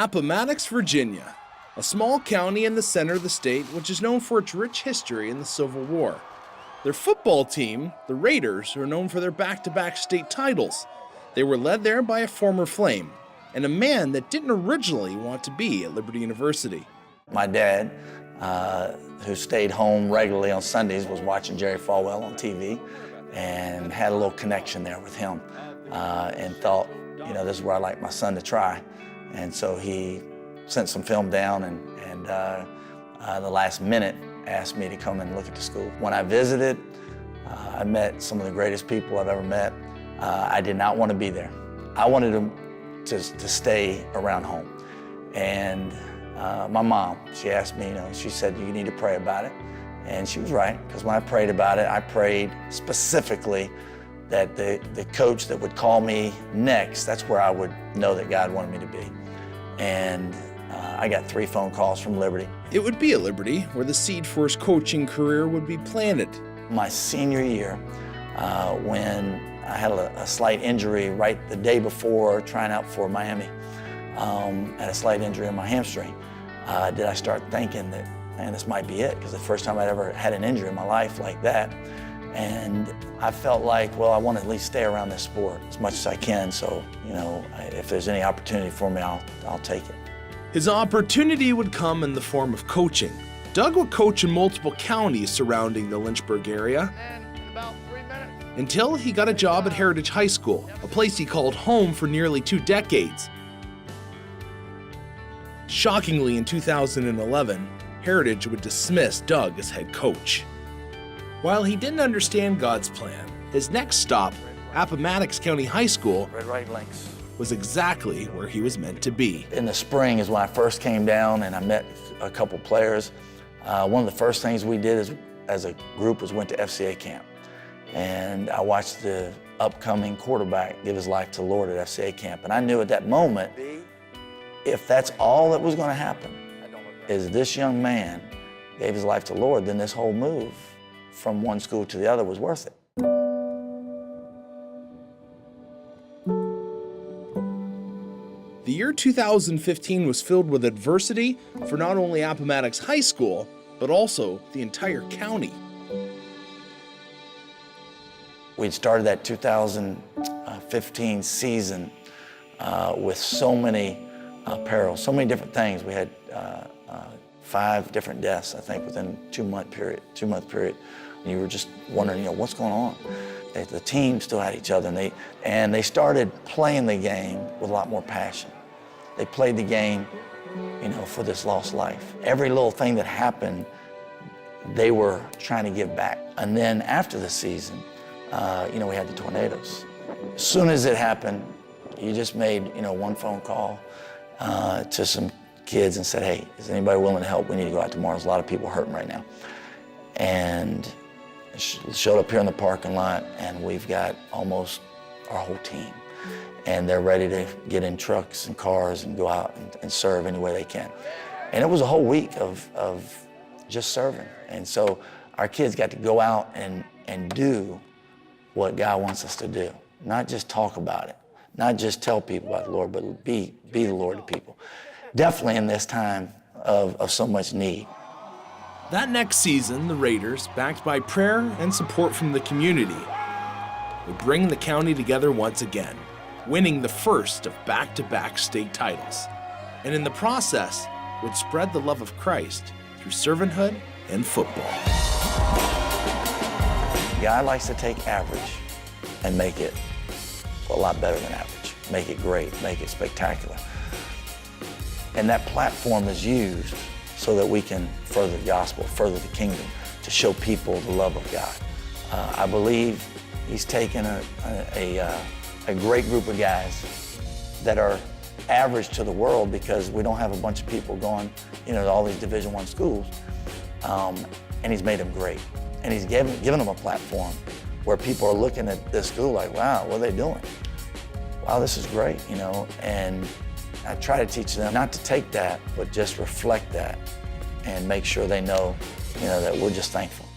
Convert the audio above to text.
Appomattox, Virginia, a small county in the center of the state which is known for its rich history in the Civil War. Their football team, the Raiders, are known for their back-to-back state titles. They were led there by a former Flame and a man that didn't originally want to be at Liberty University. My dad, who stayed home regularly on Sundays, was watching Jerry Falwell on TV and had a little connection there with him and thought, you know, this is where I'd like my son to try. And so he sent some film down and the last minute asked me to come and look at the school. When I visited, I met some of the greatest people I've ever met. I did not want to be there. I wanted to stay around home. And my mom, she asked me, she said, you need to pray about it. And she was right, because when I prayed about it, I prayed specifically that the coach that would call me next, that's where I would know that God wanted me to be. And I got 3 phone calls from Liberty. It would be at Liberty where the seed for his coaching career would be planted. My senior year, when I had a slight injury right the day before trying out for Miami, had a slight injury in my hamstring, did I start thinking that, man, this might be it, because the first time I'd ever had an injury in my life like that. And I felt like, well, I want to at least stay around this sport as much as I can, so, if there's any opportunity for me, I'll take it. His opportunity would come in the form of coaching. Doug would coach in multiple counties surrounding the Lynchburg area until he got a job at Heritage High School, a place he called home for nearly 2 decades. Shockingly, in 2011, Heritage would dismiss Doug as head coach. While he didn't understand God's plan, his next stop, Appomattox County High School, Red Right Links, was exactly where he was meant to be. In the spring is when I first came down and I met a couple players. One of the first things we did as a group was went to FCA camp. And I watched the upcoming quarterback give his life to the Lord at FCA camp. And I knew at that moment, if that's all that was going to happen, is this young man gave his life to the Lord, then this whole move from one school to the other was worth it. The year 2015 was filled with adversity for not only Appomattox High School, but also the entire county. We'd started that 2015 season with so many perils, so many different things. We had 5 different deaths, I think, within a 2-month period. And you were just wondering, what's going on? The team still had each other, and they started playing the game with a lot more passion. They played the game, for this lost life. Every little thing that happened, they were trying to give back. And then after the season, we had the tornadoes. As soon as it happened, you just made, one phone call to some kids and said, hey, is anybody willing to help? We need to go out tomorrow. There's a lot of people hurting right now. And showed up here in the parking lot, and we've got almost our whole team. And they're ready to get in trucks and cars and go out and serve any way they can. And it was a whole week of just serving. And so our kids got to go out and do what God wants us to do. Not just talk about it, not just tell people about the Lord, but be the Lord to people. Definitely in this time of so much need. That next season, the Raiders, backed by prayer and support from the community, would bring the county together once again, winning the first of back-to-back state titles, and in the process would spread the love of Christ through servanthood and football. God likes to take average and make it a lot better than average, make it great, make it spectacular. And that platform is used so that we can further the gospel, further the kingdom, to show people the love of God. I believe he's taken a great group of guys that are average to the world, because we don't have a bunch of people going, to all these Division I schools, and he's made them great. And he's given them a platform where people are looking at this school like, wow, what are they doing? Wow, this is great, and I try to teach them not to take that, but just reflect that and make sure they know, that we're just thankful.